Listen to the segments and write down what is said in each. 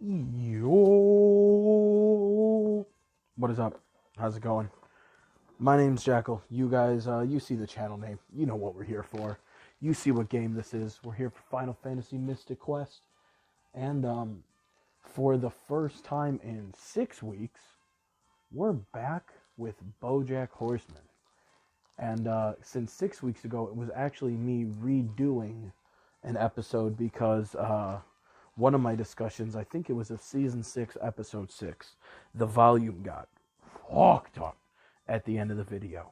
Yo, what is up? How's it going? My name's Jackal. You guys, you see the channel name. You know what we're here for. You see what game this is. We're here for Final Fantasy Mystic Quest. And, for the first time in 6 weeks, we're back with Bojack Horseman. And, since 6 weeks ago, it was actually me redoing an episode because, one of my discussions, I think it was of Season 6, Episode 6, the volume got fucked up at the end of the video.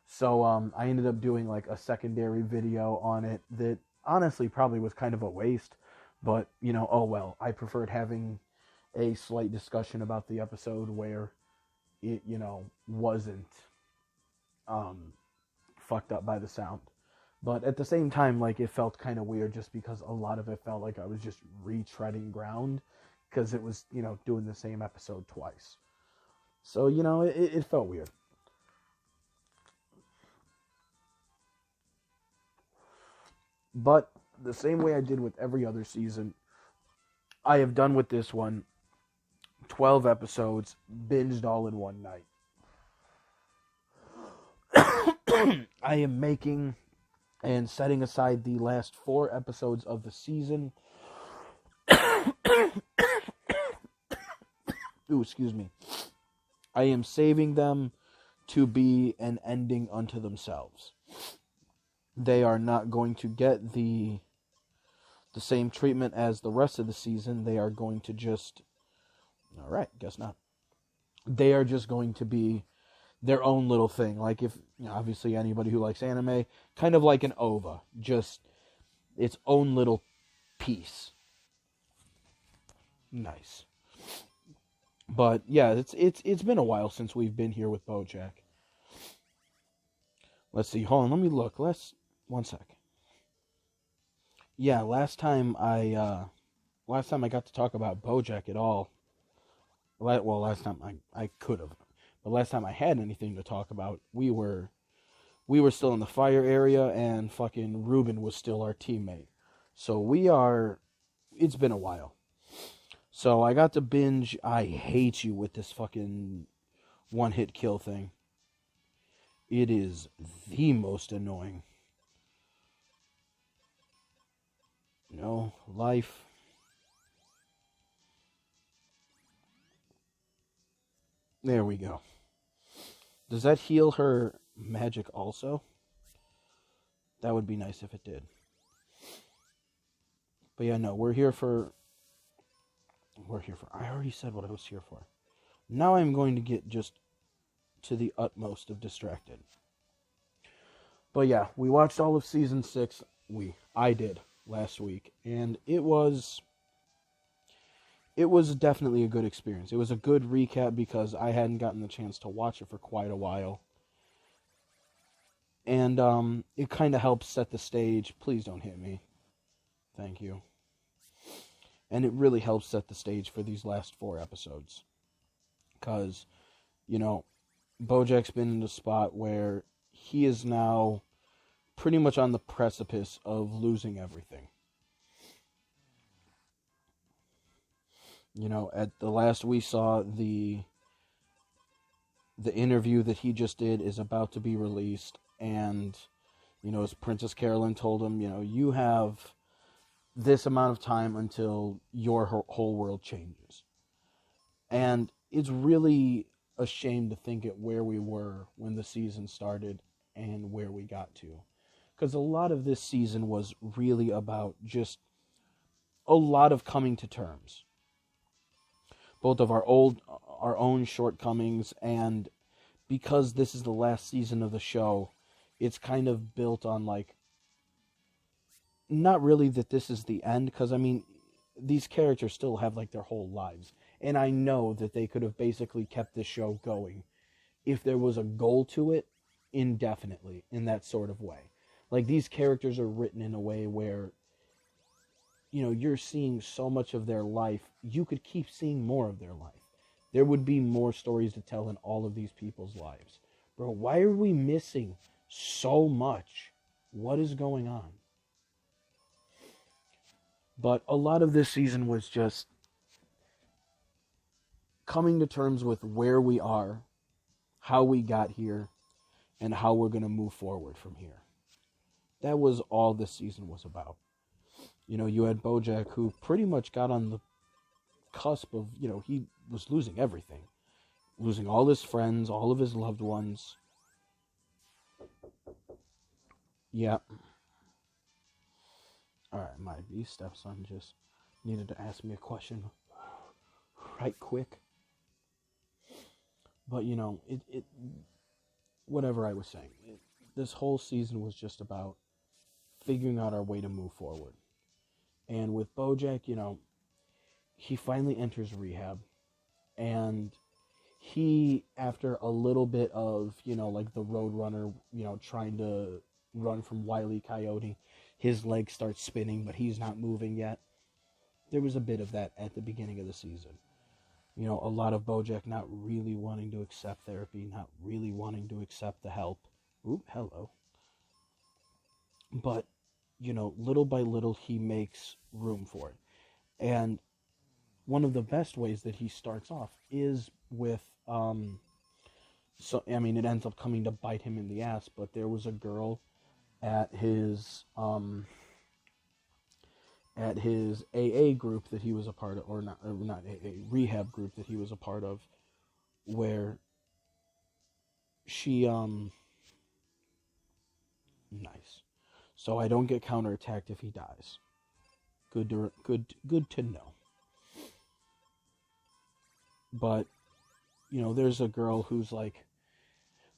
So I ended up doing like a secondary video on it that honestly probably was kind of a waste, but you know, oh well. I preferred having a slight discussion about the episode where it, you know, wasn't fucked up by the sound. But at the same time, like, it felt kind of weird just because a lot of it felt like I was just retreading ground because it was, you know, doing the same episode twice. So, you know, it felt weird. But the same way I did with every other season, I have done with this one 12 episodes, binged all in one night. I am making and setting aside the last 4 episodes of the season. Ooh, excuse me. I am saving them to be an ending unto themselves. They are not going to get the same treatment as the rest of the season. They are going to just... Alright, guess not. They are just going to be their own little thing. Like, if, you know, obviously anybody who likes anime, kind of like an OVA, just its own little piece. Nice. But yeah, it's been a while since we've been here with Bojack. Let's see. Hold on, let me look. One sec. Yeah, last time I got to talk about Bojack at all. Well, last time I could have. But last time I had anything to talk about, we were still in the fire area, and fucking Ruben was still our teammate. So it's been a while. So I got to binge I Hate You with this fucking one-hit kill thing. It is the most annoying. No, life. There we go. Does that heal her magic also? That would be nice if it did. But yeah, no, we're here for... I already said what I was here for. Now I'm going to get just to the utmost of distracted. But yeah, we watched all of Season 6. I did last week. And it was definitely a good experience. It was a good recap because I hadn't gotten the chance to watch it for quite a while. And it kind of helps set the stage. Please don't hit me. Thank you. And it really helps set the stage for these last 4 episodes. Because, you know, Bojack's been in a spot where he is now pretty much on the precipice of losing everything. You know, at the last we saw, the interview that he just did is about to be released. And, you know, as Princess Carolyn told him, you know, you have this amount of time until your whole world changes. And it's really a shame to think at where we were when the season started and where we got to. Because a lot of this season was really about just a lot of coming to terms. Both of our own shortcomings, and because this is the last season of the show, it's kind of built on, like, not really that this is the end, because, I mean, these characters still have, like, their whole lives. And I know that they could have basically kept this show going if there was a goal to it indefinitely, in that sort of way. Like, these characters are written in a way where, you know, you're seeing so much of their life, you could keep seeing more of their life. There would be more stories to tell in all of these people's lives. Bro, why are we missing so much? What is going on? But a lot of this season was just coming to terms with where we are, how we got here, and how we're going to move forward from here. That was all this season was about. You had Bojack, who pretty much got on the cusp of, he was losing everything. Losing all his friends, all of his loved ones. Yeah. Alright, my stepson just needed to ask me a question right quick. But, whatever I was saying, this whole season was just about figuring out our way to move forward. And with Bojack, he finally enters rehab. And he, after a little bit of, like the Roadrunner, trying to run from Wile E. Coyote, his leg starts spinning, but he's not moving yet. There was a bit of that at the beginning of the season. A lot of Bojack not really wanting to accept therapy, not really wanting to accept the help. Oop, hello. But, little by little, he makes room for it. And one of the best ways that he starts off is with, it ends up coming to bite him in the ass, but there was a girl at his AA group that he was a part of, or not AA, rehab group that he was a part of, where she, nice. So I don't get counterattacked if he dies. Good to know. But, there's a girl who's like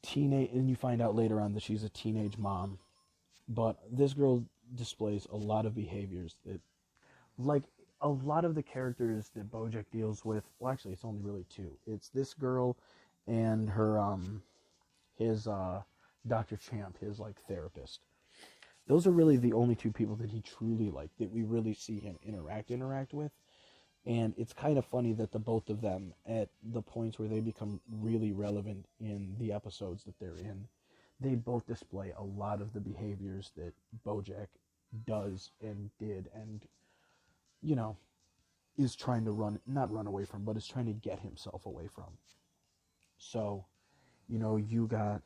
teenage, and you find out later on that she's a teenage mom. But this girl displays a lot of behaviors that, like, a lot of the characters that Bojack deals with, well, actually, it's only really two. It's this girl and her, his, Dr. Champ, his, like, therapist. Those are really the only two people that he truly, like, that we really see him interact with. And it's kind of funny that the both of them, at the points where they become really relevant in the episodes that they're in, they both display a lot of the behaviors that Bojack does and did and, is trying to not run away from, but is trying to get himself away from. So, you got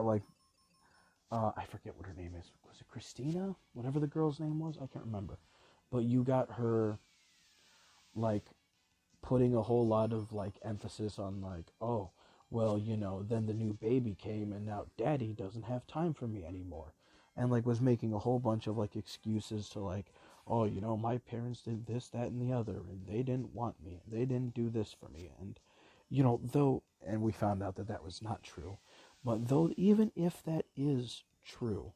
like, I forget what her name is. Was it Christina? Whatever the girl's name was? I can't remember. But you got her, like, putting a whole lot of, like, emphasis on, like, oh, well, then the new baby came and now daddy doesn't have time for me anymore. And, like, was making a whole bunch of, like, excuses to, like, oh, my parents did this, that, and the other, and they didn't want me. They didn't do this for me. And, though, and we found out that was not true. But though, even if that is true,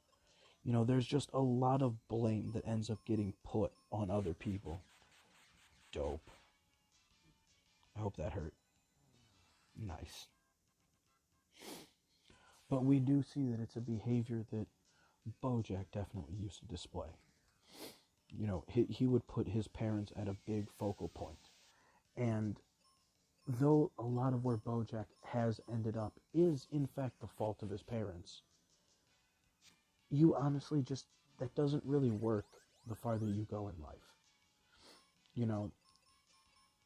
there's just a lot of blame that ends up getting put on other people. Dope. I hope that hurt. Nice. But we do see that it's a behavior that Bojack definitely used to display. He would put his parents at a big focal point. And though a lot of where Bojack has ended up is, in fact, the fault of his parents, you honestly just, that doesn't really work the farther you go in life.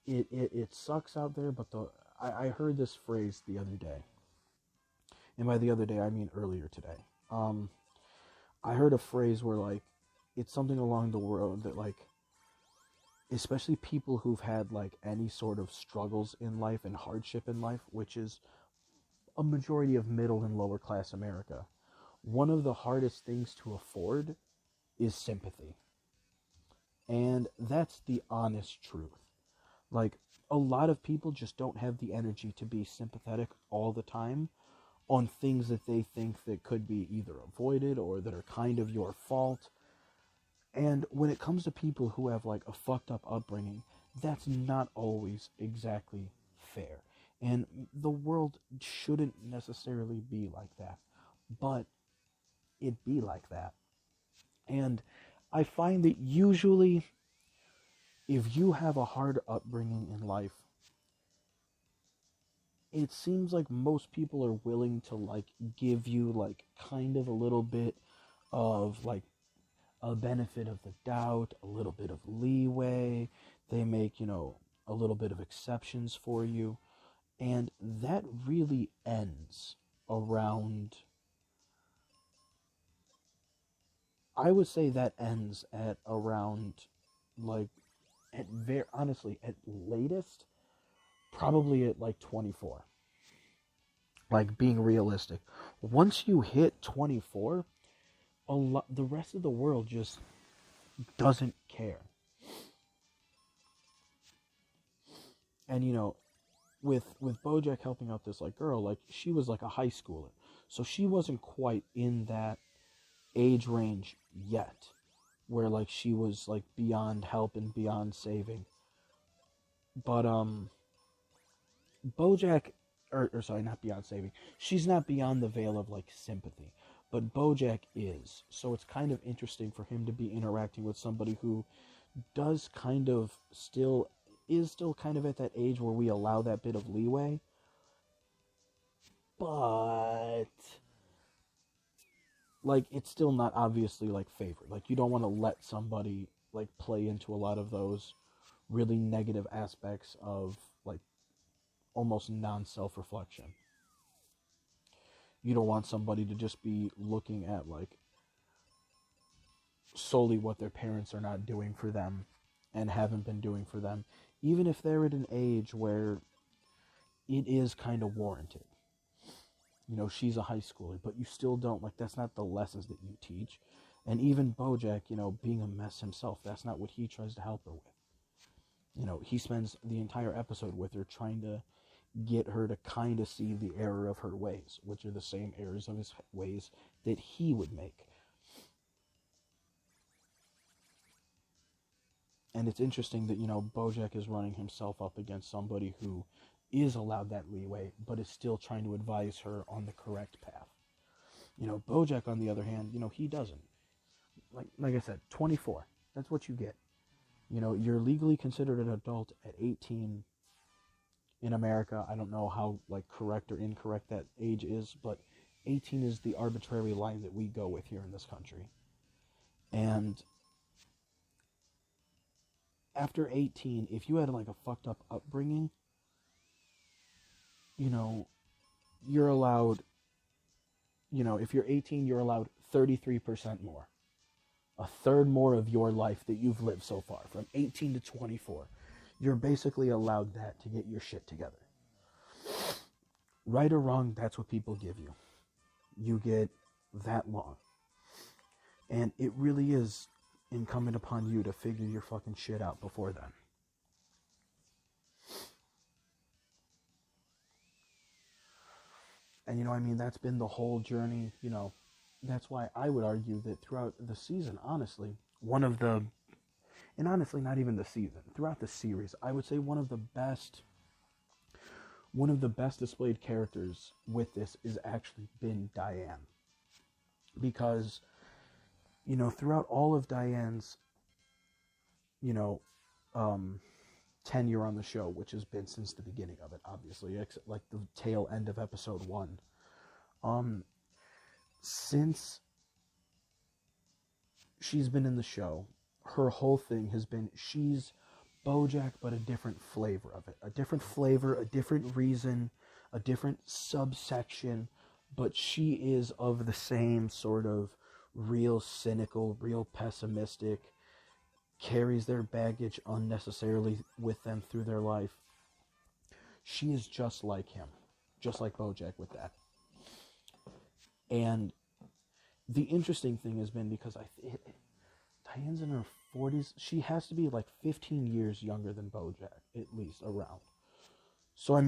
It sucks out there, but I heard this phrase the other day. And by the other day, I mean earlier today. I heard a phrase where, like, it's something along the road that, like, especially people who've had, like, any sort of struggles in life and hardship in life, which is a majority of middle and lower class America, one of the hardest things to afford is sympathy. And that's the honest truth. Like, a lot of people just don't have the energy to be sympathetic all the time on things that they think that could be either avoided or that are kind of your fault. And when it comes to people who have, like, a fucked up upbringing, that's not always exactly fair. And the world shouldn't necessarily be like that. But it be like that. And I find that usually, if you have a hard upbringing in life, it seems like most people are willing to, like, give you, like, kind of a little bit of, like, a benefit of the doubt, a little bit of leeway. They make, a little bit of exceptions for you. And that really ends around, I would say that ends at around, like, honestly, at latest, probably at like 24. Like, being realistic. Once you hit 24, the rest of the world just doesn't care. And with Bojack helping out this like girl, like she was like a high schooler, so she wasn't quite in that age range yet, where like she was like beyond help and beyond saving. But Bojack, or sorry, not beyond saving. She's not beyond the veil of like sympathy, but Bojack is. So it's kind of interesting for him to be interacting with somebody who does kind of still is still kind of at that age where we allow that bit of leeway, but like it's still not obviously like favored. Like you don't want to let somebody like play into a lot of those really negative aspects of like almost non-self-reflection. You don't want somebody to just be looking at like solely what their parents are not doing for them and haven't been doing for them, even if they're at an age where it is kind of warranted. She's a high schooler, but you still don't, like, that's not the lessons that you teach. And even Bojack, being a mess himself, that's not what he tries to help her with. He spends the entire episode with her trying to get her to kind of see the error of her ways, which are the same errors of his ways that he would make. And it's interesting that, Bojack is running himself up against somebody who is allowed that leeway, but is still trying to advise her on the correct path. Bojack, on the other hand, he doesn't. Like I said, 24. That's what you get. You're legally considered an adult at 18 in America. I don't know how like correct or incorrect that age is, but 18 is the arbitrary line that we go with here in this country. And after 18, if you had like a fucked up upbringing, you're allowed, if you're 18, you're allowed 33% more. A third more of your life that you've lived so far, from 18 to 24. You're basically allowed that to get your shit together. Right or wrong, that's what people give you. You get that long. And it really is incumbent upon you to figure your fucking shit out before then. And that's been the whole journey, that's why I would argue that throughout the season, honestly, and honestly not even the season, throughout the series, I would say one of the best displayed characters with this is actually been Diane. Because, throughout all of Diane's, tenure on the show, which has been since the beginning of it, obviously, except like the tail end of episode 1. Since she's been in the show, her whole thing has been she's Bojack, but a different flavor of it. A different flavor, a different reason, a different subsection, but she is of the same sort of real cynical, real pessimistic, carries their baggage unnecessarily with them through their life. She is just like him, just like Bojack with that. And the interesting thing has been because Diane's in her 40s. She has to be like 15 years younger than Bojack, at least, around. So,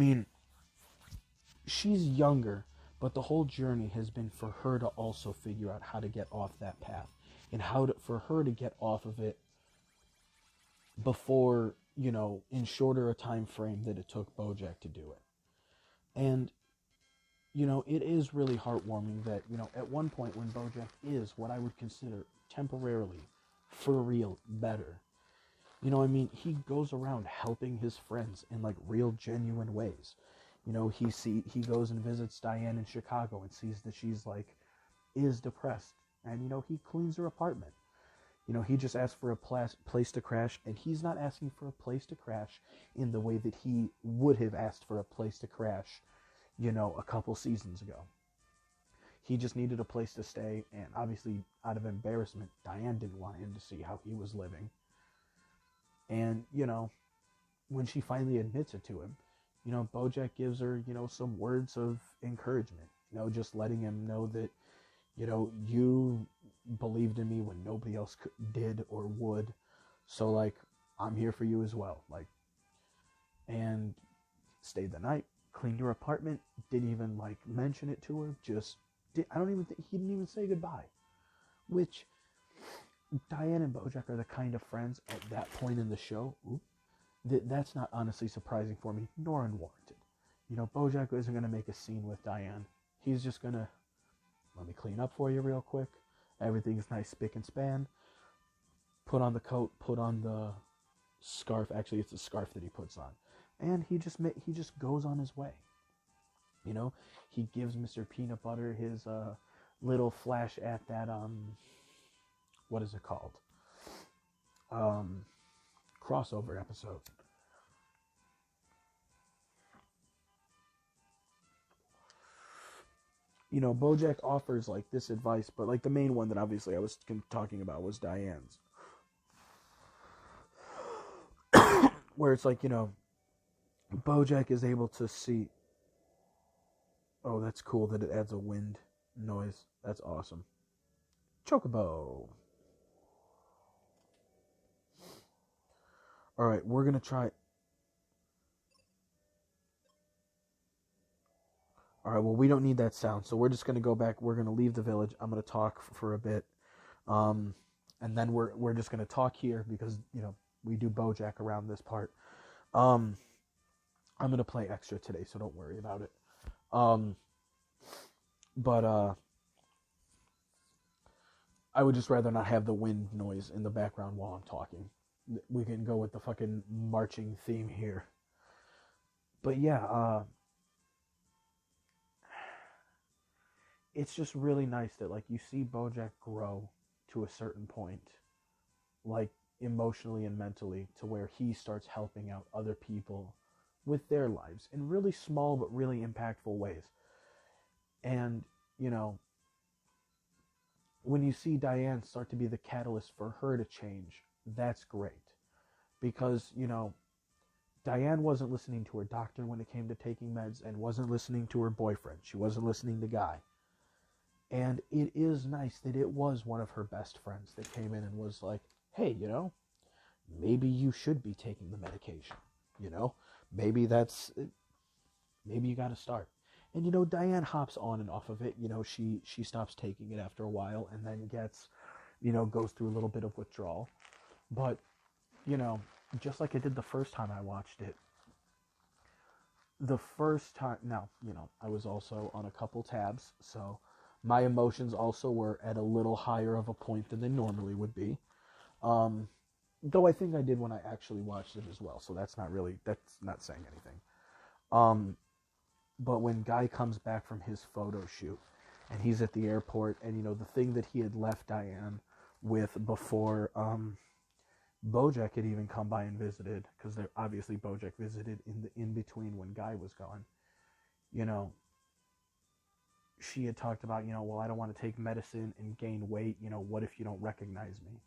she's younger, but the whole journey has been for her to also figure out how to get off that path. And for her to get off of it before, in shorter a time frame that it took Bojack to do it. And, it is really heartwarming that, at one point when Bojack is what I would consider temporarily, for real, better. He goes around helping his friends in like real genuine ways. He goes and visits Diane in Chicago and sees that she's like is depressed, and he cleans her apartment. He just asked for a place to crash, and he's not asking for a place to crash in the way that he would have asked for a place to crash, a couple seasons ago. He just needed a place to stay, and obviously, out of embarrassment, Diane didn't want him to see how he was living. And, when she finally admits it to him, Bojack gives her, some words of encouragement, just letting him know that, you believed in me when nobody else did or would. So, like, I'm here for you as well. Like, and stayed the night, cleaned her apartment, didn't even, like, mention it to her, just he didn't even say goodbye. Which, Diane and Bojack are the kind of friends at that point in the show, that's not honestly surprising for me, nor unwarranted. Bojack isn't going to make a scene with Diane. He's just going to, let me clean up for you real quick. Everything's nice, spick and span. Put on the coat, put on the scarf. Actually, it's the scarf that he puts on. And he just goes on his way. He gives Mr. Peanut Butter his little flash at that, what is it called? Crossover episode. Bojack offers, like, this advice, but, like, the main one that obviously I was talking about was Diane's. Where it's like, Bojack is able to see. Oh, that's cool that it adds a wind noise. That's awesome. Chocobo. Alright, we're going to try. Alright, well, we don't need that sound, so we're just going to go back. We're going to leave the village. I'm going to talk for a bit. And then we're just going to talk here because, we do Bojack around this part. I'm going to play extra today, so don't worry about it. But I would just rather not have the wind noise in the background while I'm talking. We can go with the fucking marching theme here. But yeah, it's just really nice that, like, you see Bojack grow to a certain point, like, emotionally and mentally, to where he starts helping out other people with their lives in really small but really impactful ways. And, when you see Diane start to be the catalyst for her to change, that's great. Because, Diane wasn't listening to her doctor when it came to taking meds, and wasn't listening to her boyfriend. She wasn't listening to Guy. And it is nice that it was one of her best friends that came in and was like, hey, maybe you should be taking the medication. Maybe you got to start. And, Diane hops on and off of it. She stops taking it after a while, and then gets, goes through a little bit of withdrawal. But, just like I did the first time I watched it, the first time, now, I was also on a couple tabs, so my emotions also were at a little higher of a point than they normally would be. Though I think I did when I actually watched it as well, so that's not saying anything. But when Guy comes back from his photo shoot, and he's at the airport, and, the thing that he had left Diane with before Bojack had even come by and visited, because obviously Bojack visited in between when Guy was gone, she had talked about, well, I don't want to take medicine and gain weight, what if you don't recognize me?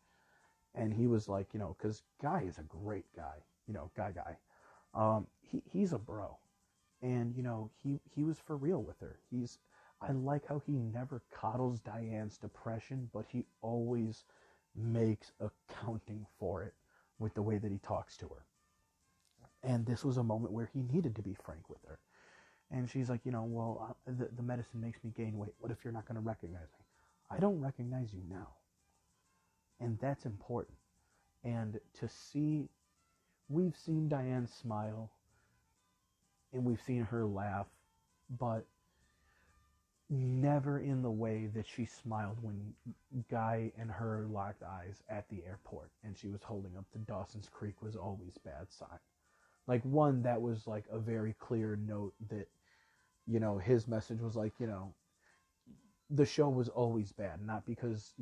And he was like, because Guy is a great guy, Guy. He's a bro. And, he was for real with her. I like how he never coddles Diane's depression, but he always makes accounting for it with the way that he talks to her. And this was a moment where he needed to be frank with her. And she's like, well, the medicine makes me gain weight. What if you're not going to recognize me? I don't recognize you now. And that's important. And we've seen Diane smile, and we've seen her laugh, but never in the way that she smiled when Guy and her locked eyes at the airport, and she was holding up to Dawson's Creek was always bad sign. Like, one, that was like a very clear note that, his message was like, the show was always bad, not because,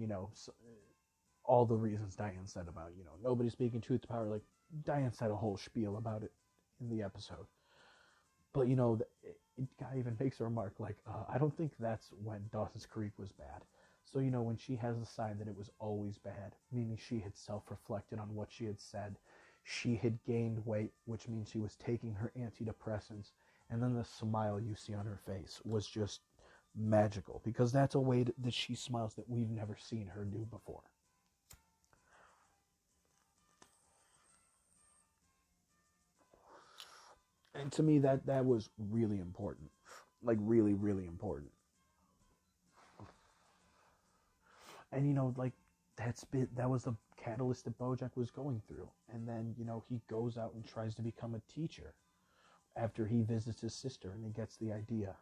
all the reasons Diane said about, nobody speaking truth to power. Like, Diane said a whole spiel about it in the episode. But, it guy even makes a remark like, I don't think that's when Dawson's Creek was bad. So, when she has the sign that it was always bad, meaning she had self-reflected on what she had said, she had gained weight, which means she was taking her antidepressants, and then the smile you see on her face was just magical, because that's a way that she smiles that we've never seen her do before. And to me, that was really important. Like, really, really important. And, like, that was the catalyst that Bojack was going through. And then, he goes out and tries to become a teacher after he visits his sister and he gets the idea.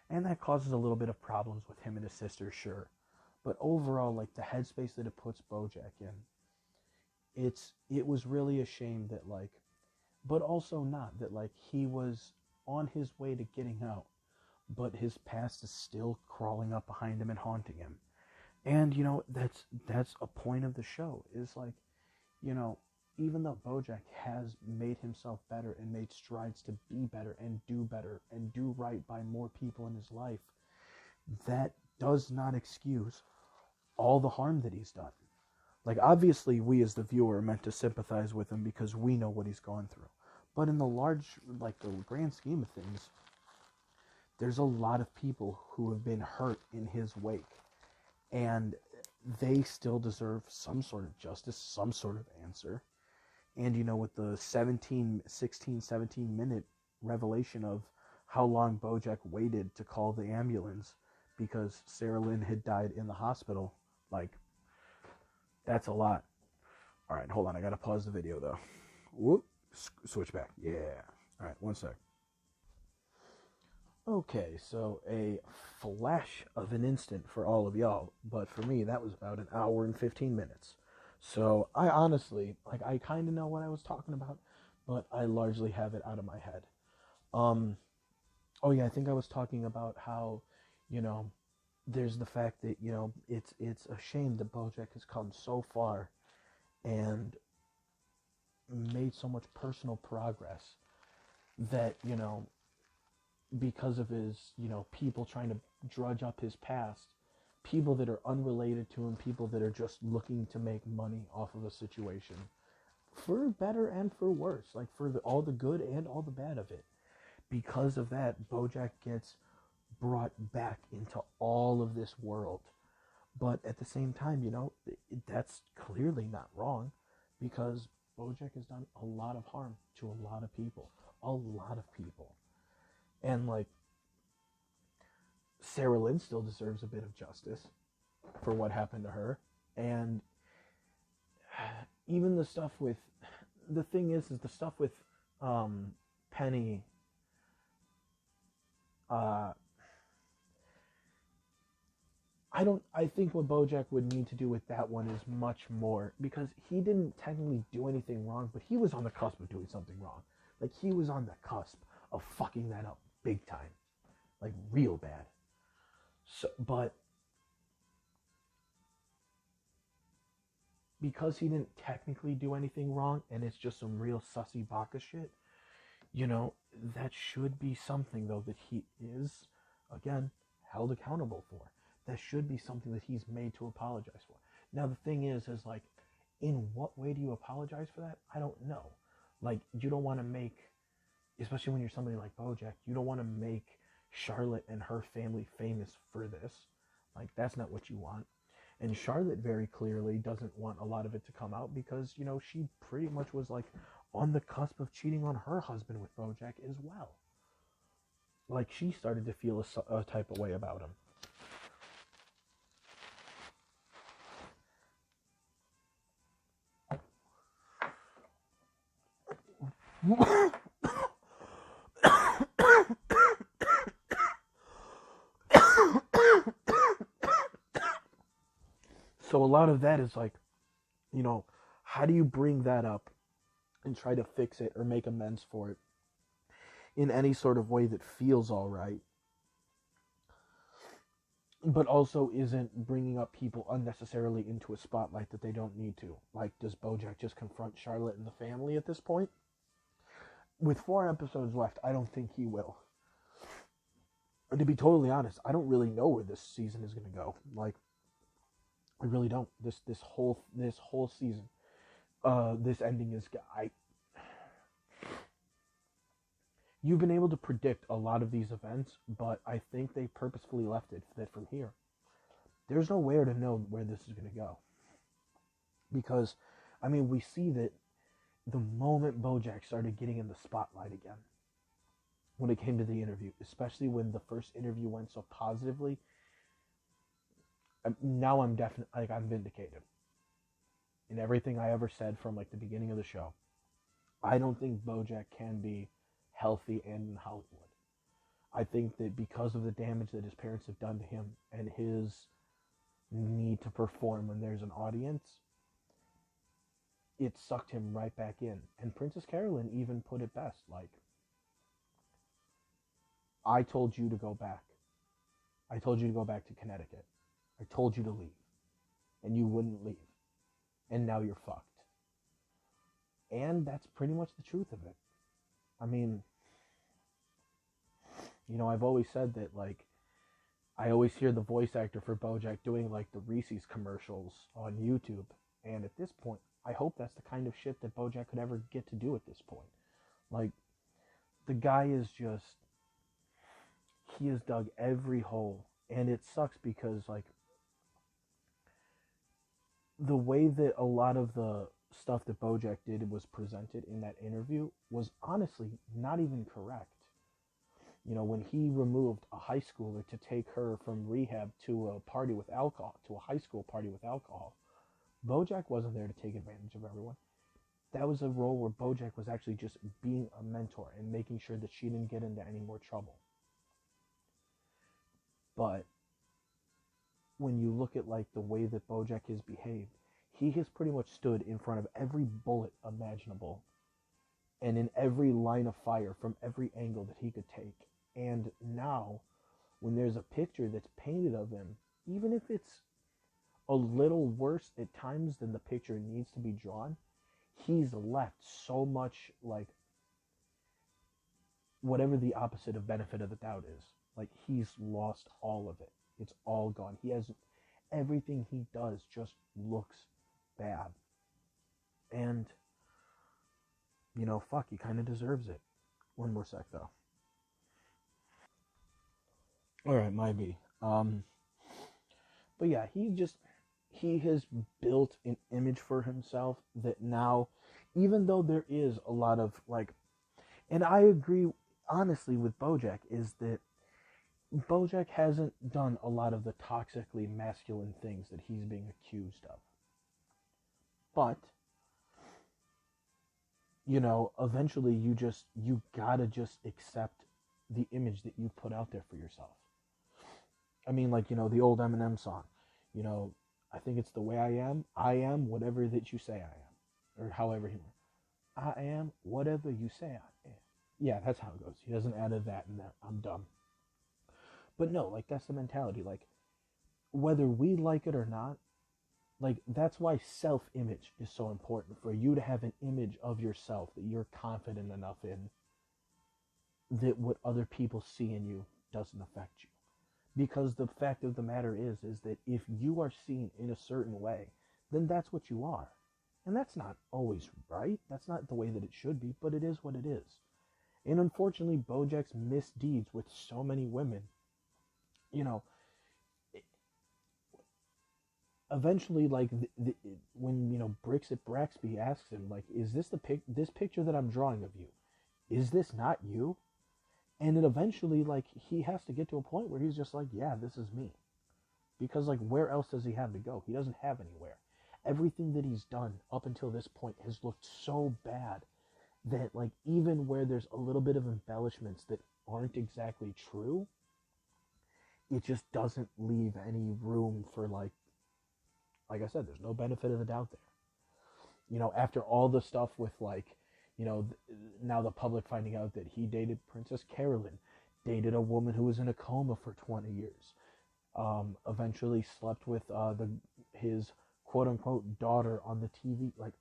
And that causes a little bit of problems with him and his sister, sure. But overall, like, the headspace that it puts Bojack in, it was really a shame that, like, but also not, that, like, he was on his way to getting out, but his past is still crawling up behind him and haunting him. And, that's a point of the show, is like, even though Bojack has made himself better and made strides to be better and do right by more people in his life, that does not excuse all the harm that he's done. Like, obviously, we as the viewer are meant to sympathize with him because we know what he's gone through. But in the the grand scheme of things, there's a lot of people who have been hurt in his wake. And they still deserve some sort of justice, some sort of answer. And, with the 16, 17-minute revelation of how long Bojack waited to call the ambulance because Sarah Lynn had died in the hospital, like, that's a lot. All right, hold on. I got to pause the video, though. Whoop. Switch back. Yeah. All right, one sec. Okay, so a flash of an instant for all of y'all, but for me, that was about an hour and 15 minutes. So I honestly, like, I kind of know what I was talking about, but I largely have it out of my head. Oh yeah, I think I was talking about how, there's the fact that, it's a shame that Bojack has come so far and made so much personal progress that, because of his, people trying to drudge up his past, people that are unrelated to him, people that are just looking to make money off of a situation, for better and for worse, like, for all the good and all the bad of it. Because of that, Bojack gets brought back into all of this world. But at the same time, that's clearly not wrong, because Bojack has done a lot of harm to a lot of people. A lot of people. And, like, Sarah Lynn still deserves a bit of justice for what happened to her. And even the stuff with... The thing is the stuff with Penny... I think what Bojack would need to do with that one is much more, because he didn't technically do anything wrong, but he was on the cusp of doing something wrong. Like, he was on the cusp of fucking that up big time. Like, real bad. So, but because he didn't technically do anything wrong, and it's just some real sussy baka shit, that should be something, though, that he is, again, held accountable for. That should be something that he's made to apologize for. Now, the thing is like, in what way do you apologize for that? I don't know. Like, you don't want to make, especially when you're somebody like Bojack, you don't want to make Charlotte and her family famous for this. Like, that's not what you want. And Charlotte very clearly doesn't want a lot of it to come out because, she pretty much was, like, on the cusp of cheating on her husband with Bojack as well. Like, she started to feel a type of way about him. So a lot of that is like, how do you bring that up and try to fix it or make amends for it in any sort of way that feels all right? but also isn't bringing up people unnecessarily into a spotlight that they don't need to. Like, does Bojack just confront Charlotte and the family at this point? With 4 episodes left, I don't think he will. And to be totally honest, I don't really know where this season is going to go. Like, I really don't. This whole season, this ending is I. You've been able to predict a lot of these events, but I think they purposefully left it that from here, there's nowhere to know where this is going to go. Because, I mean, we see that the moment Bojack started getting in the spotlight again, when it came to the interview, especially when the first interview went so positively, now I'm definitely, like, I'm vindicated in everything I ever said from, like, the beginning of the show. I don't think Bojack can be healthy and in Hollywood. I think that because of the damage that his parents have done to him and his need to perform when there's an audience, it sucked him right back in. And Princess Carolyn even put it best, like, I told you to go back. I told you to go back to Connecticut. I told you to leave. And you wouldn't leave. And now you're fucked. And that's pretty much the truth of it. I mean, you know, I've always said that, like, I always hear the voice actor for Bojack doing, like, the Reese's commercials on YouTube. And at this point, I hope that's the kind of shit that Bojack could ever get to do at this point. Like, the guy is just, he has dug every hole. And it sucks because, like, the way that a lot of the stuff that Bojack did was presented in that interview was honestly not even correct. You know, when he removed a high schooler to take her from rehab to a party with alcohol, to a high school party with alcohol, Bojack wasn't there to take advantage of everyone. That was a role where Bojack was actually just being a mentor and making sure that she didn't get into any more trouble. But when you look at, like, the way that Bojack has behaved, he has pretty much stood in front of every bullet imaginable and in every line of fire from every angle that he could take. And now, when there's a picture that's painted of him, even if it's a little worse at times than the picture needs to be drawn, he's left so much, like, whatever the opposite of benefit of the doubt is. Like, he's lost all of it. It's all gone. He has, everything he does just looks bad. And, you know, fuck, he kind of deserves it. One more sec, though. Alright, my B. But yeah, he has built an image for himself that now, even though there is a lot of, like, and I agree, honestly, with Bojack, is that Bojack hasn't done a lot of the toxically masculine things that he's being accused of. But, you know, eventually you gotta just accept the image that you put out there for yourself. I mean, like, you know, the old Eminem song, you know, I think it's the way I am whatever that you say I am. Or however he went. I am whatever you say I am. Yeah, that's how it goes. He doesn't add a that in there. I'm dumb. But no, like, that's the mentality. Like, whether we like it or not, like, that's why self-image is so important. For you to have an image of yourself that you're confident enough in, that what other people see in you doesn't affect you. Because the fact of the matter is that if you are seen in a certain way, then that's what you are. And that's not always right. That's not the way that it should be, but it is what it is. And unfortunately, Bojack's misdeeds with so many women, you know, eventually, like, when, you know, Bricks at Braxby asks him, like, is this this picture that I'm drawing of you, is this not you? And then eventually, like, he has to get to a point where he's just like, yeah, this is me. Because, like, where else does he have to go? He doesn't have anywhere. Everything that he's done up until this point has looked so bad that, like, even where there's a little bit of embellishments that aren't exactly true, it just doesn't leave any room for, like I said, there's no benefit of the doubt there. You know, after all the stuff with, like, you know, now the public finding out that he dated Princess Carolyn, dated a woman who was in a coma for 20 years, eventually slept with his quote unquote daughter on the TV. Like,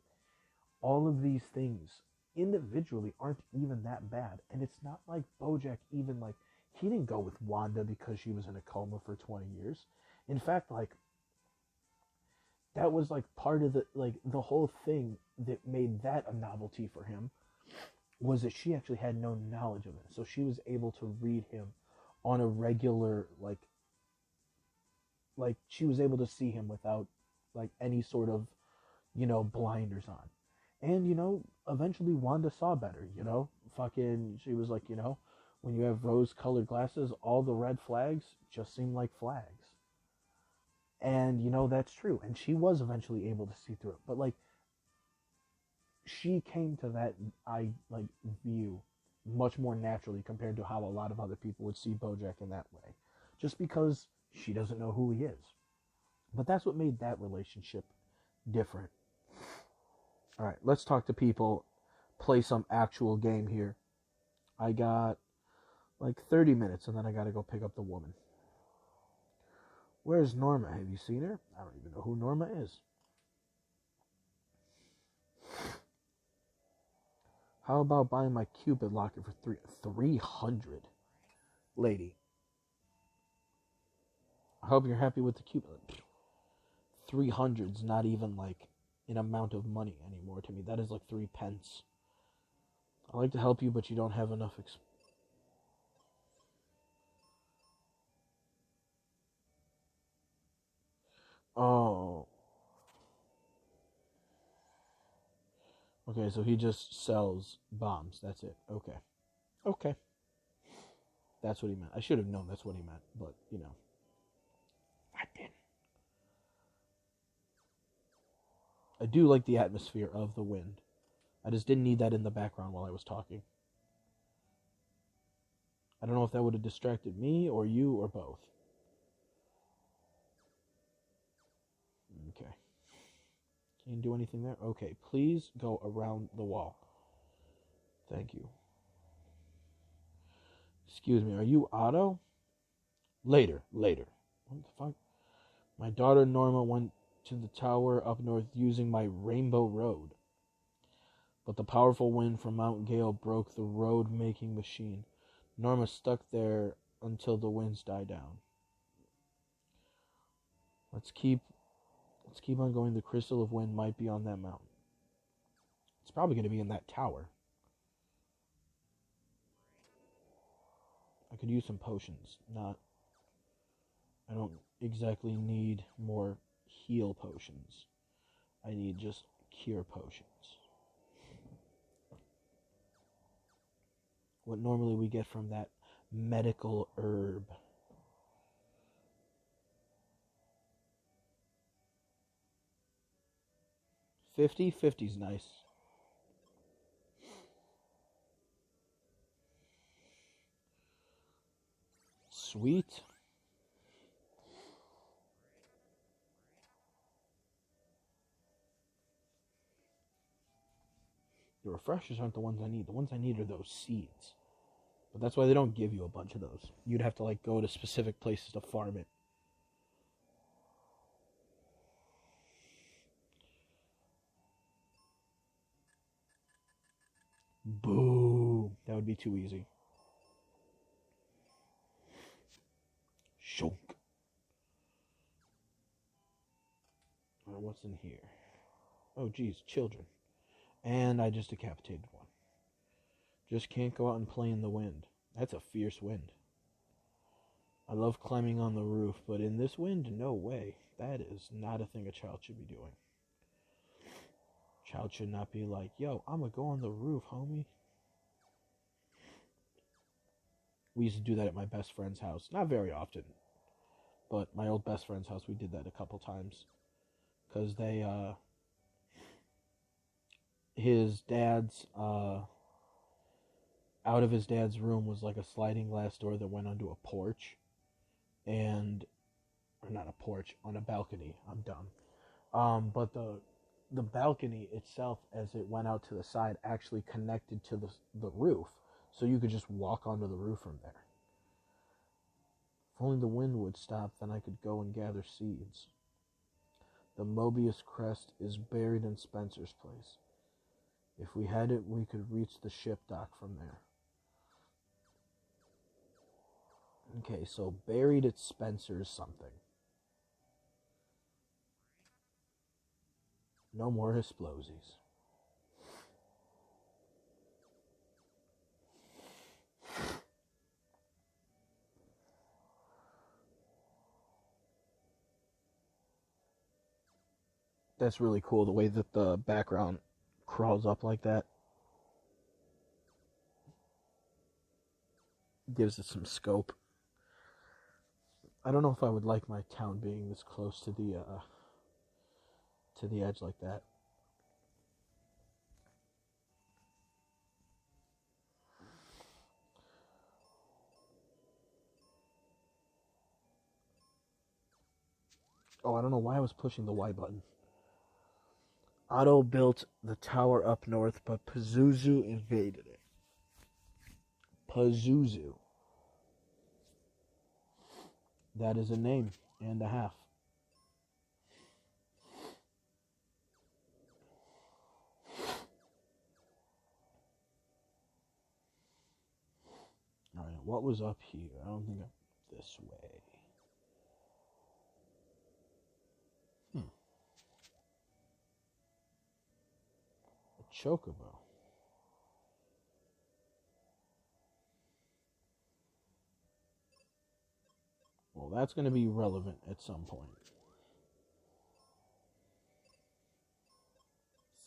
all of these things individually aren't even that bad. And it's not like Bojack even, like, he didn't go with Wanda because she was in a coma for 20 years. In fact, like, that was like part of the whole thing that made that a novelty for him, was that she actually had no knowledge of it. So she was able to read him on a regular, like she was able to see him without like any sort of, blinders on. And, eventually Wanda saw better, Fucking, she was like, when you have rose-colored glasses, all the red flags just seem like flags. And, that's true. And she was eventually able to see through it. But, like, she came to that, view much more naturally compared to how a lot of other people would see Bojack in that way. Just because she doesn't know who he is. But that's what made that relationship different. All right, let's talk to people, play some actual game here. I got like 30 minutes and then I got to go pick up the woman. Where's Norma? Have you seen her? I don't even know who Norma is. How about buying my Cupid locket for $300? Lady. I hope you're happy with the Cupid. 300's not even like an amount of money anymore to me. That is like 3 pence. I like to help you, but you don't have enough Oh. Okay, so he just sells bombs. That's it. Okay. Okay. That's what he meant. I should have known that's what he meant, but, I didn't. I do like the atmosphere of the wind. I just didn't need that in the background while I was talking. I don't know if that would have distracted me or you or both. Okay. Can you do anything there? Okay, please go around the wall. Thank you. Excuse me, are you Otto? Later. What the fuck? My daughter Norma went to the tower up north using my Rainbow Road. But the powerful wind from Mount Gale broke the road-making machine. Norma stuck there until the winds died down. Let's keep on going. The crystal of wind might be on that mountain. It's probably going to be in that tower. I could use some potions. I don't exactly need more heal potions. I need just cure potions. What normally we get from that medical herb. $50's nice. Sweet. The refreshers aren't the ones I need. The ones I need are those seeds. But that's why they don't give you a bunch of those. You'd have to like go to specific places to farm it. Boo. That would be too easy. Shonk. What's in here? Oh, geez, children. And I just decapitated one. Just can't go out and play in the wind. That's a fierce wind. I love climbing on the roof, but in this wind, no way. That is not a thing a child should be doing. Child should not be like, yo, I'm gonna go on the roof, homie. We used to do that at my best friend's house. Not very often. But my old best friend's house, we did that a couple times. Because his dad's, out of his dad's room was like a sliding glass door that went onto a porch. Or not a porch, on a balcony. I'm dumb. But the balcony itself, as it went out to the side, actually connected to the roof. So you could just walk onto the roof from there. If only the wind would stop, then I could go and gather seeds. The Mobius crest is buried in Spencer's place. If we had it, we could reach the ship dock from there. Okay, so buried at Spencer's something. No more explosives. That's really cool, the way that the background crawls up like that. Gives it some scope. I don't know if I would like my town being this close to the edge like that. Oh, I don't know why I was pushing the Y button. Otto built the tower up north, but Pazuzu invaded it. Pazuzu. That is a name and a half. Alright, what was up here? I don't think I'm this way. A chocobo. Well, that's going to be relevant at some point.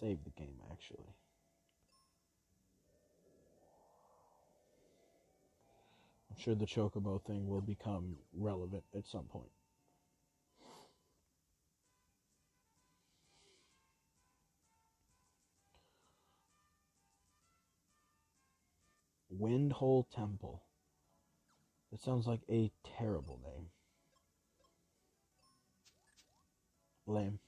Save the game, actually. I'm sure the chocobo thing will become relevant at some point. Windhole Temple. That sounds like a terrible name. Lame.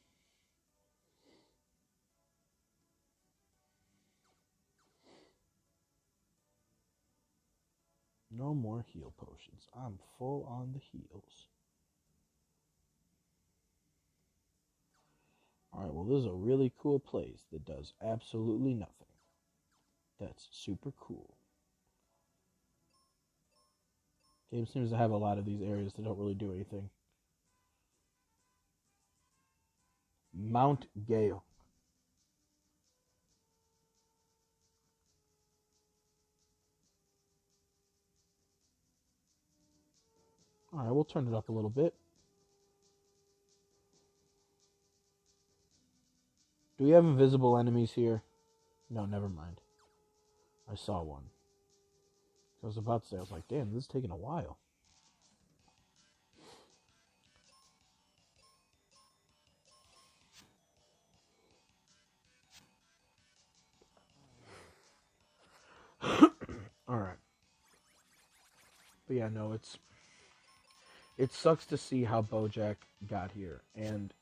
No more heal potions. I'm full on the heals. Alright, well, this is a really cool place that does absolutely nothing. That's super cool. Game seems to have a lot of these areas that don't really do anything. Mount Gale. Alright, we'll turn it up a little bit. Do we have invisible enemies here? No, never mind. I saw one. I was about to say, I was like, damn, this is taking a while. Alright. But yeah, no, it sucks to see how Bojack got here. And,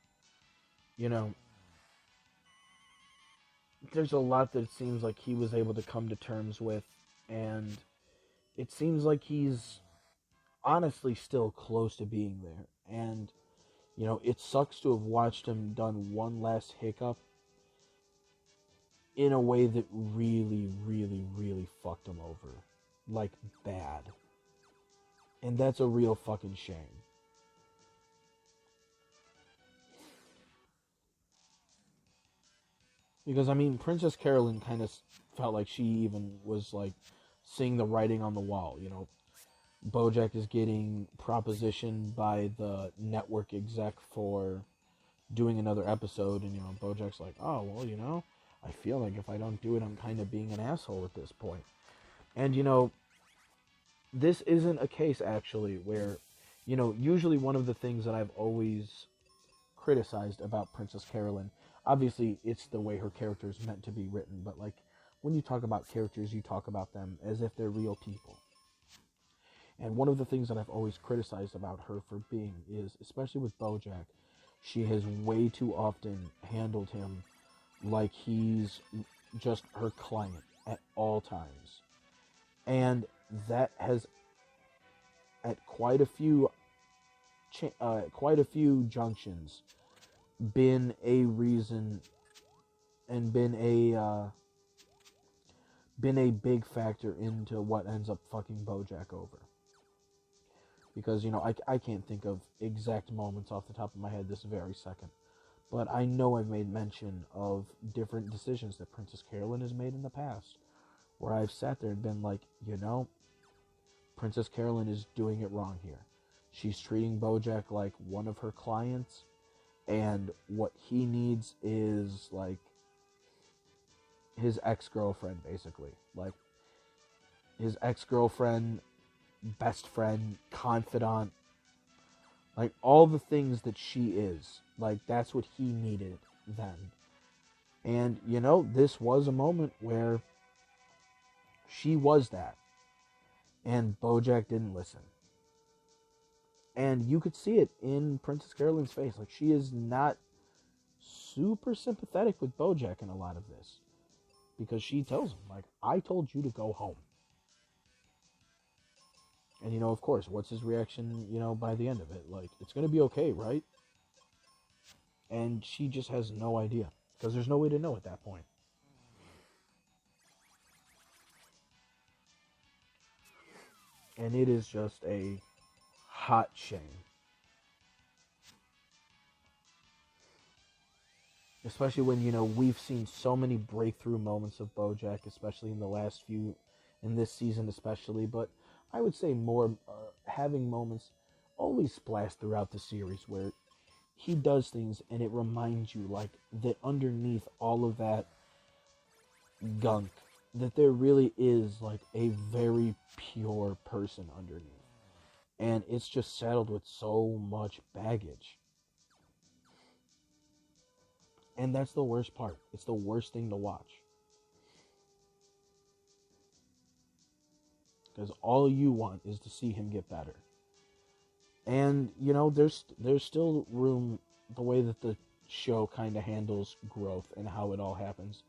you know, there's a lot that it seems like he was able to come to terms with. And it seems like he's honestly still close to being there. And, you know, it sucks to have watched him done one last hiccup in a way that really, really, really fucked him over. Like, bad. And that's a real fucking shame. Because, I mean, Princess Carolyn kind of felt like she even was, like, seeing the writing on the wall, you know. Bojack is getting propositioned by the network exec for doing another episode, and, you know, Bojack's like, oh, well, you know, I feel like if I don't do it, I'm kind of being an asshole at this point. And, you know, this isn't a case, actually, where, you know, usually one of the things that I've always criticized about Princess Carolyn, obviously, it's the way her character is meant to be written, but, like, when you talk about characters, you talk about them as if they're real people. And one of the things that I've always criticized about her for being is, especially with Bojack, she has way too often handled him like he's just her client at all times. And that has at quite a few junctions been a reason and been a big factor into what ends up fucking Bojack over. Because, I can't think of exact moments off the top of my head this very second. But I know I've made mention of different decisions that Princess Carolyn has made in the past, where I've sat there and been like, Princess Carolyn is doing it wrong here. She's treating Bojack like one of her clients, and what he needs is, like, his ex-girlfriend, basically. Like, his ex-girlfriend, best friend, confidant, like, all the things that she is. Like, that's what he needed then. And, this was a moment where she was that. And Bojack didn't listen. And you could see it in Princess Carolyn's face. Like, she is not super sympathetic with Bojack in a lot of this. Because she tells him, like, I told you to go home. And, of course, what's his reaction, by the end of it? Like, it's going to be okay, right? And she just has no idea. Because there's no way to know at that point. And it is just a hot shame. Especially when, we've seen so many breakthrough moments of Bojack, especially in this season especially, but I would say more having moments always splashed throughout the series where he does things and it reminds you, like, that underneath all of that gunk, that there really is, like, a very pure person underneath. And it's just saddled with so much baggage. And that's the worst part. It's the worst thing to watch. Because all you want is to see him get better. And, there's still room, the way that the show kind of handles growth and how it all happens.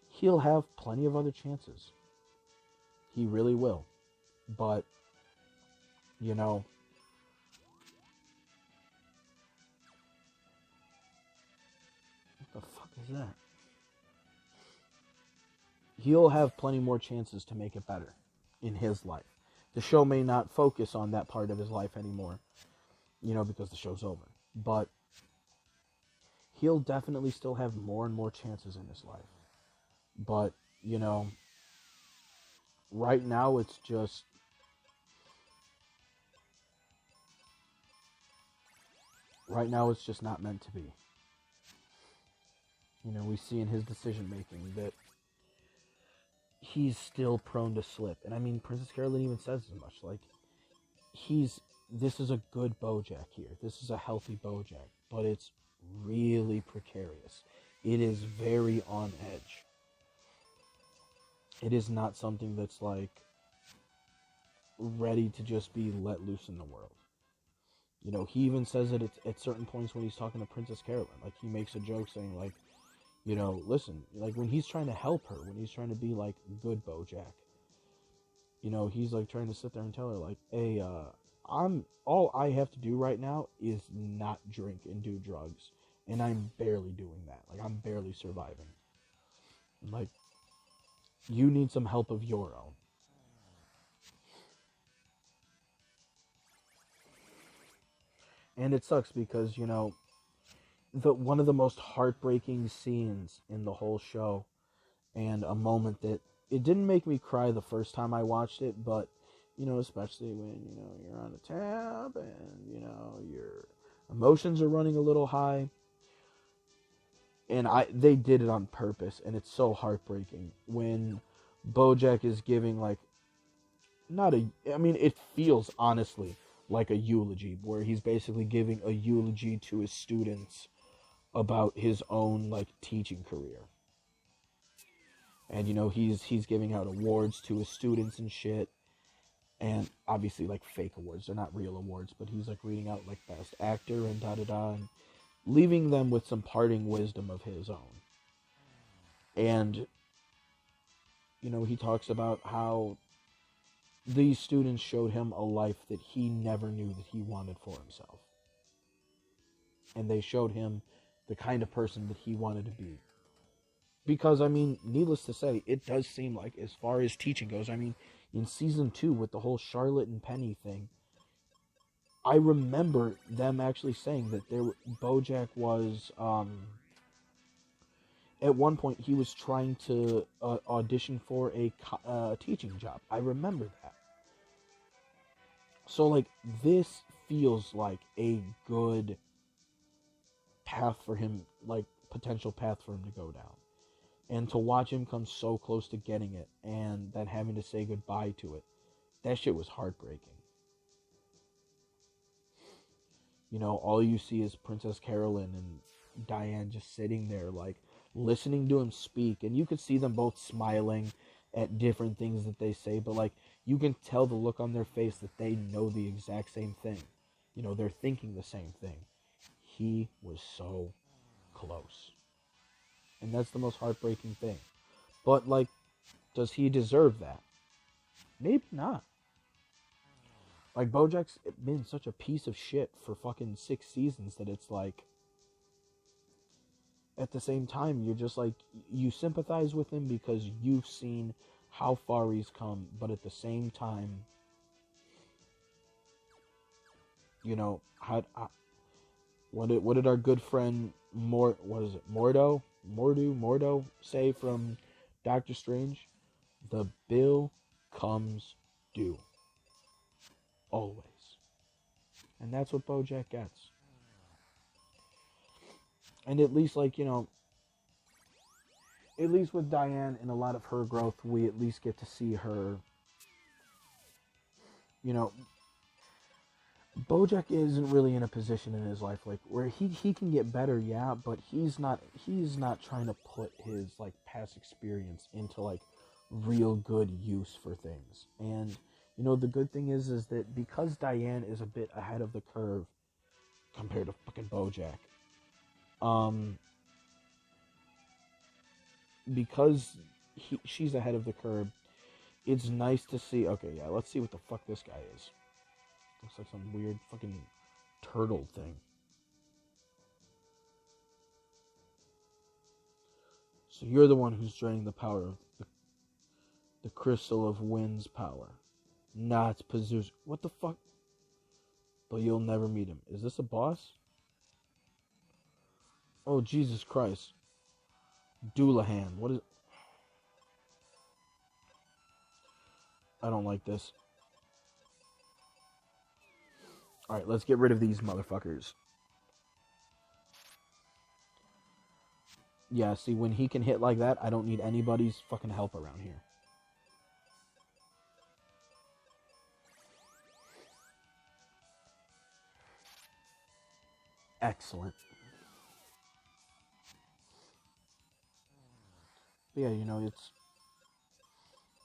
He'll have plenty of other chances. He really will. But, what the fuck is that? He'll have plenty more chances to make it better in his life. The show may not focus on that part of his life anymore, because the show's over. But he'll definitely still have more and more chances in his life. But, right now it's just... Right now it's just not meant to be. We see in his decision making that he's still prone to slip. And I mean, Princess Carolyn even says as much. Like, this is a good Bojack here. This is a healthy Bojack. But it's really precarious. It is very on edge. It is not something that's, like, ready to just be let loose in the world. He even says it at certain points when he's talking to Princess Carolyn. Like, he makes a joke saying, like, listen, like, when he's trying to help her, when he's trying to be, like, good Bojack, he's, like, trying to sit there and tell her, like, hey, all I have to do right now is not drink and do drugs, and I'm barely doing that. Like, I'm barely surviving. Like, you need some help of your own. And it sucks because, one of the most heartbreaking scenes in the whole show, and a moment that it didn't make me cry the first time I watched it, but, especially when, you're on a tab and, your emotions are running a little high. And they did it on purpose, and it's so heartbreaking when Bojack is giving, like, it feels honestly like a eulogy, where he's basically giving a eulogy to his students about his own, like, teaching career. And, he's giving out awards to his students and shit. And obviously, like, fake awards. They're not real awards, but he's, like, reading out, like, best actor and da-da-da, and leaving them with some parting wisdom of his own. And, he talks about how these students showed him a life that he never knew that he wanted for himself. And they showed him the kind of person that he wanted to be. Because, I mean, needless to say, it does seem like, as far as teaching goes, I mean, in season 2 with the whole Charlotte and Penny thing, I remember them actually saying that Bojack was, at one point, he was trying to audition for a teaching job. I remember that. So, like, this feels like a good path for him, like, potential path for him to go down. And to watch him come so close to getting it and then having to say goodbye to it, that shit was heartbreaking. You know, all you see is Princess Carolyn and Diane just sitting there, like, listening to him speak. And you could see them both smiling at different things that they say, but, like, you can tell the look on their face that they know the exact same thing. You know, they're thinking the same thing. He was so close. And that's the most heartbreaking thing. But, like, does he deserve that? Maybe not. Like, Bojack's been such a piece of shit for fucking 6 seasons that it's like, at the same time, you're just like, you sympathize with him because you've seen how far he's come, but at the same time, you know, what did our good friend Mordo say from Doctor Strange? The bill comes due. Always. And that's what Bojack gets. And at least, like, you know, at least with Diane and a lot of her growth, we at least get to see her, you know, Bojack isn't really in a position in his life, like, where he can get better, yeah, but he's not trying to put his, like, past experience into, like, real good use for things. And, you know, the good thing is that because Diane is a bit ahead of the curve compared to fucking Bojack, because she's ahead of the curve, it's nice to see. Okay, yeah, let's see what the fuck this guy is. Looks like some weird fucking turtle thing. So you're the one who's draining the power of the crystal of wind's power. Nah, it's Pazuzu. What the fuck? But you'll never meet him. Is this a boss? Oh, Jesus Christ. Doulahan. What is... I don't like this. Alright, let's get rid of these motherfuckers. Yeah, see, when he can hit like that, I don't need anybody's fucking help around here. Excellent. But yeah, you know, it's...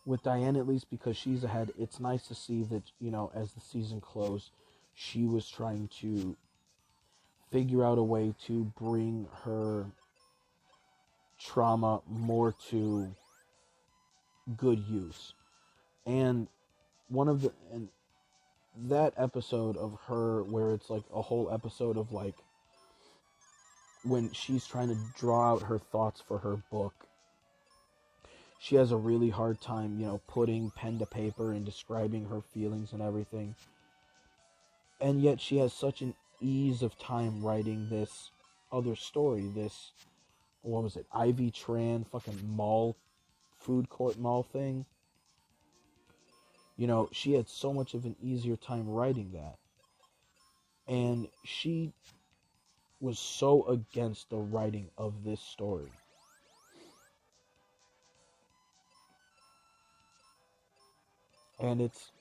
with Diane, at least, because she's ahead, it's nice to see that, you know, as the season closed, she was trying to figure out a way to bring her trauma more to good use. And that episode of her, where it's like a whole episode of, like, when she's trying to draw out her thoughts for her book, she has a really hard time, you know, putting pen to paper and describing her feelings and everything. And yet she has such an ease of time writing this other story, this, what was it, Ivy Tran fucking mall, food court mall thing. You know, she had so much of an easier time writing that. And she was so against the writing of this story. And it's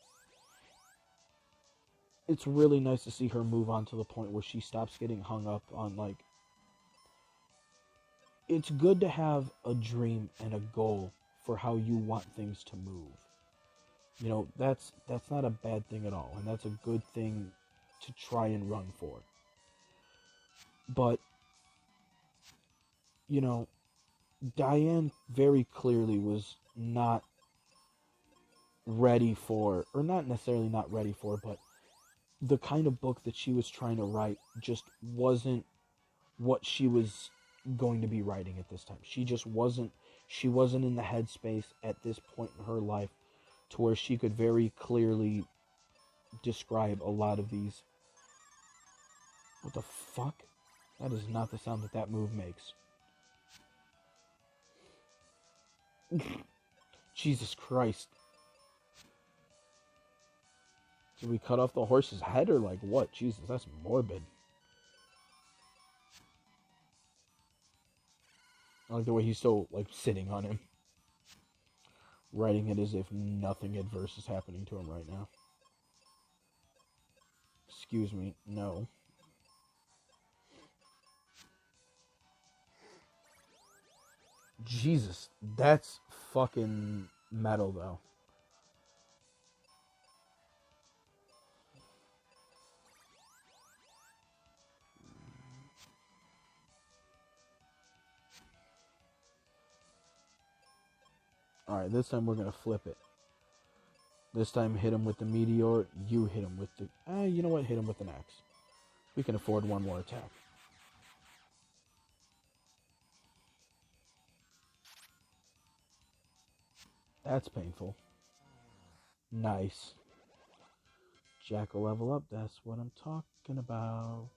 really nice to see her move on to the point where she stops getting hung up on, like, it's good to have a dream and a goal for how you want things to move. You know, that's not a bad thing at all, and that's a good thing to try and run for. But, you know, Diane very clearly was not ready for, or not necessarily not ready for, but the kind of book that she was trying to write just wasn't what she was going to be writing at this time. She wasn't in the headspace at this point in her life to where she could very clearly describe a lot of these. What the fuck? That is not the sound that move makes. Jesus Christ. Did we cut off the horse's head or like what? Jesus, that's morbid. I like the way he's still like sitting on him. Writing it as if nothing adverse is happening to him right now. Excuse me, no. Jesus, that's fucking metal though. Alright, this time we're going to flip it. This time hit him with the meteor. You hit him with the... you know what? Hit him with an axe. We can afford one more attack. That's painful. Nice. Jack will level up. That's what I'm talking about.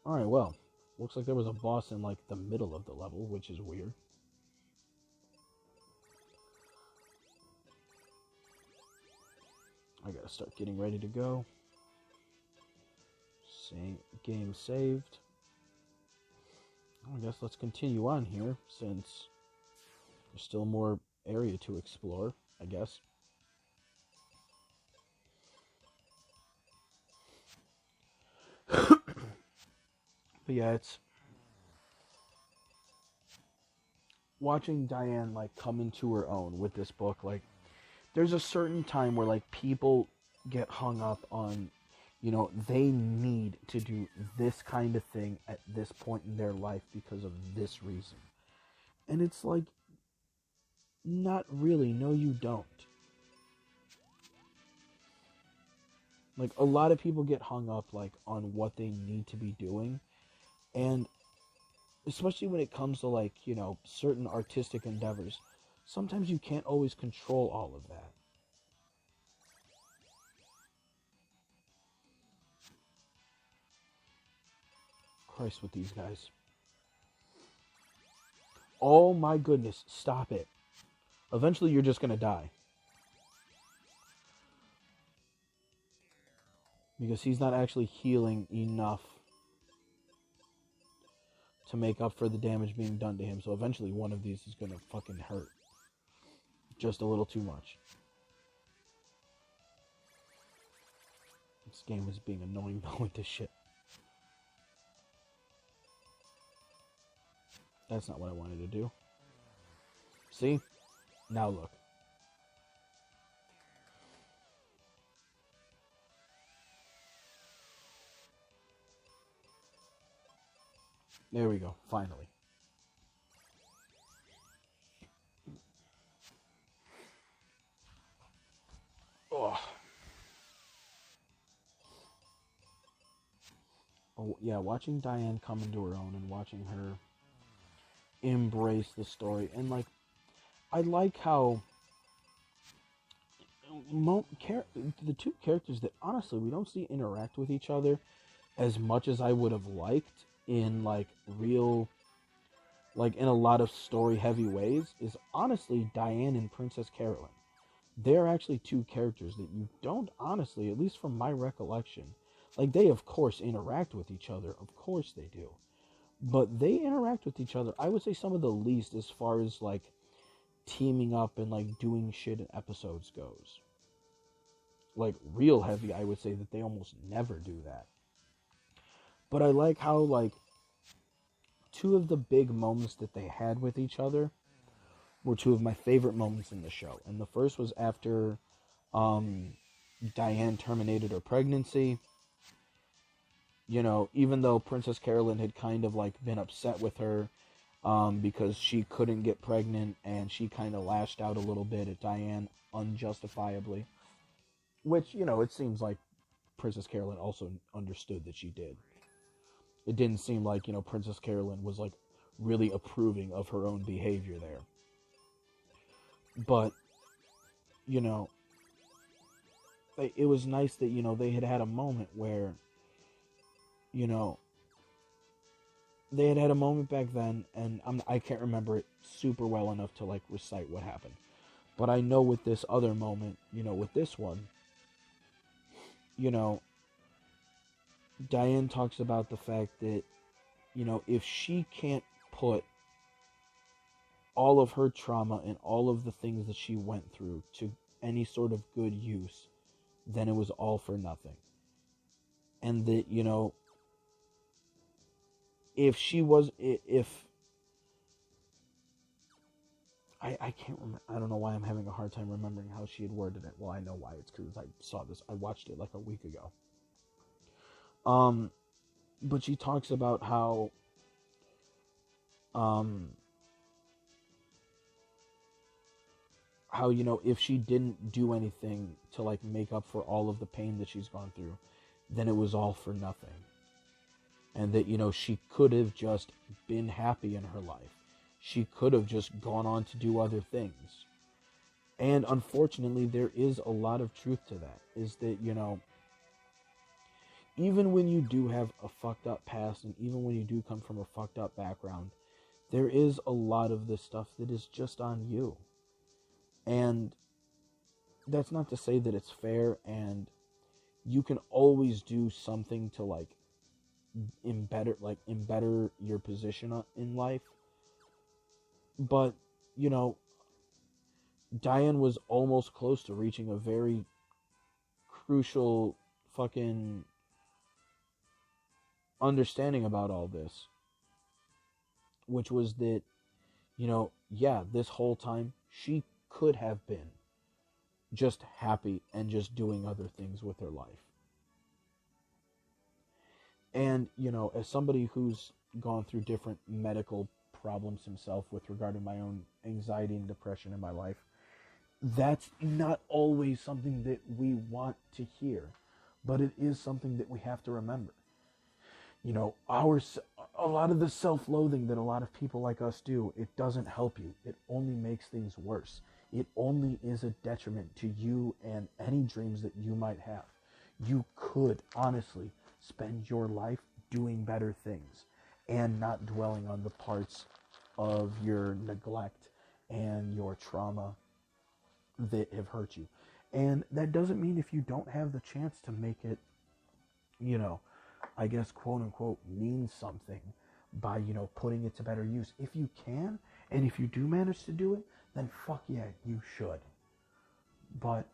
Alright, well. Looks like there was a boss in, like, the middle of the level, which is weird. I gotta start getting ready to go. Game saved. I guess let's continue on here, since there's still more area to explore, I guess. But yeah, it's... watching Diane, like, come into her own with this book, like, there's a certain time where, like, people get hung up on, you know, they need to do this kind of thing at this point in their life because of this reason. And it's like, not really. No, you don't. Like, a lot of people get hung up, like, on what they need to be doing. And especially when it comes to, like, you know, certain artistic endeavors, sometimes you can't always control all of that. Christ with these guys. Oh my goodness, stop it. Eventually you're just gonna die. Because he's not actually healing enough to make up for the damage being done to him. So eventually one of these is gonna fucking hurt. Just a little too much. This game is being annoying though with this shit. That's not what I wanted to do. See? Now look. There we go, finally. Oh. Oh, yeah, watching Diane come into her own and watching her embrace the story. And, like, I like how the two characters that, honestly, we don't see interact with each other as much as I would have liked in, like, real, like, in a lot of story-heavy ways, is, honestly, Diane and Princess Carolyn. They're actually two characters that you don't, honestly, at least from my recollection, like, they, of course, interact with each other. Of course they do. But they interact with each other, I would say, some of the least as far as, like, teaming up and, like, doing shit in episodes goes. Like, real heavy, I would say that they almost never do that. But I like how, like, two of the big moments that they had with each other were two of my favorite moments in the show. And the first was after Diane terminated her pregnancy. You know, even though Princess Carolyn had kind of, like, been upset with her because she couldn't get pregnant, and she kind of lashed out a little bit at Diane unjustifiably, which, it seems like Princess Carolyn also understood that she did. It didn't seem like, Princess Carolyn was like really approving of her own behavior there. But, it was nice that, they had a moment where, they had a moment back then, and I can't remember it super well enough to like recite what happened. But I know with this other moment, with this one, Diane talks about the fact that, if she can't put all of her trauma and all of the things that she went through to any sort of good use, then it was all for nothing. And that, if she was, I can't remember, I don't know why I'm having a hard time remembering how she had worded it. Well, I know why. It's because I watched it like a week ago. But she talks about how, if she didn't do anything to like make up for all of the pain that she's gone through, then it was all for nothing. And that, she could have just been happy in her life. She could have just gone on to do other things. And unfortunately, there is a lot of truth to that. Is that, even when you do have a fucked up past, and even when you do come from a fucked up background, there is a lot of this stuff that is just on you. And that's not to say that it's fair, and you can always do something to like better your position in life. But, Diane was almost close to reaching a very crucial fucking understanding about all this, which was that, this whole time she could have been just happy and just doing other things with her life. And, as somebody who's gone through different medical problems himself with regard to my own anxiety and depression in my life, that's not always something that we want to hear, but it is something that we have to remember. A lot of the self-loathing that a lot of people like us do, it doesn't help you. It only makes things worse. It only is a detriment to you and any dreams that you might have. You could honestly spend your life doing better things and not dwelling on the parts of your neglect and your trauma that have hurt you. And that doesn't mean if you don't have the chance to make it, I guess, quote unquote, mean something by, putting it to better use. If you can, and if you do manage to do it, then fuck yeah, you should. But,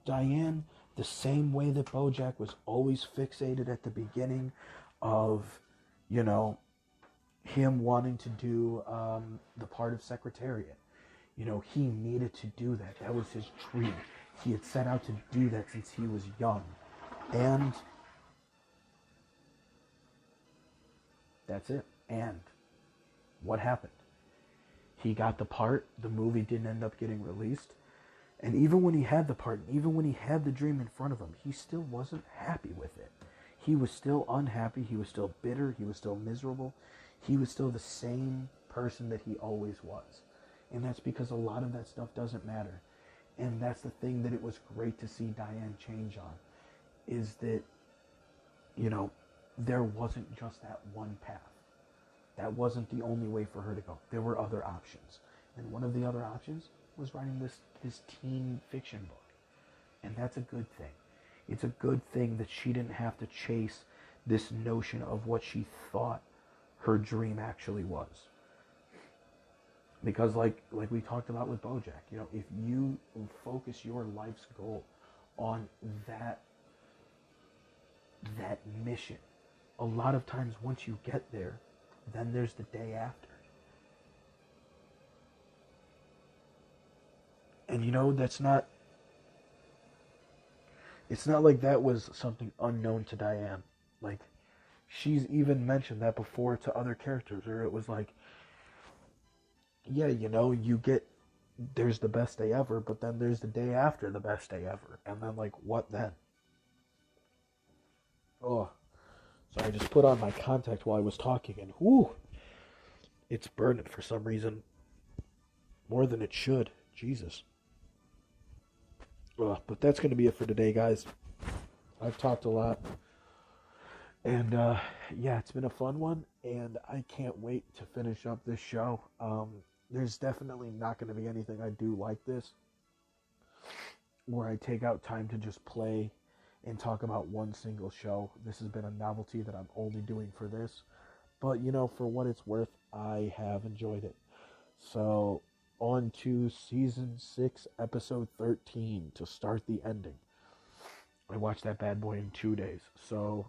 Diane, the same way that Bojack was always fixated at the beginning of, him wanting to do the part of Secretariat. He needed to do that. That was his dream. He had set out to do that since he was young. And that's it. And what happened? He got the part. The movie didn't end up getting released. And even when he had the part, even when he had the dream in front of him, he still wasn't happy with it. He was still unhappy. He was still bitter. He was still miserable. He was still the same person that he always was. And that's because a lot of that stuff doesn't matter. And that's the thing that it was great to see Diane change on, is that, there wasn't just that one path. That wasn't the only way for her to go. There were other options. And one of the other options was writing this teen fiction book. And that's a good thing. It's a good thing that she didn't have to chase this notion of what she thought her dream actually was. Because like we talked about with Bojack, if you focus your life's goal on that mission, a lot of times once you get there, then there's the day after. And it's not like that was something unknown to Diane. Like, she's even mentioned that before to other characters, or it was like, yeah, you get, there's the best day ever, but then there's the day after the best day ever, and then like, what then? Oh, so I just put on my contact while I was talking, and whoo, it's burning for some reason more than it should. Jesus. But that's going to be it for today, guys. I've talked a lot. And yeah, it's been a fun one, and I can't wait to finish up this show. There's definitely not going to be anything I do like this, where I take out time to just play and talk about one single show. This has been a novelty that I'm only doing for this. But, for what it's worth, I have enjoyed it. So, on to Season 6, Episode 13, to start the ending. I watched that bad boy in 2 days. So,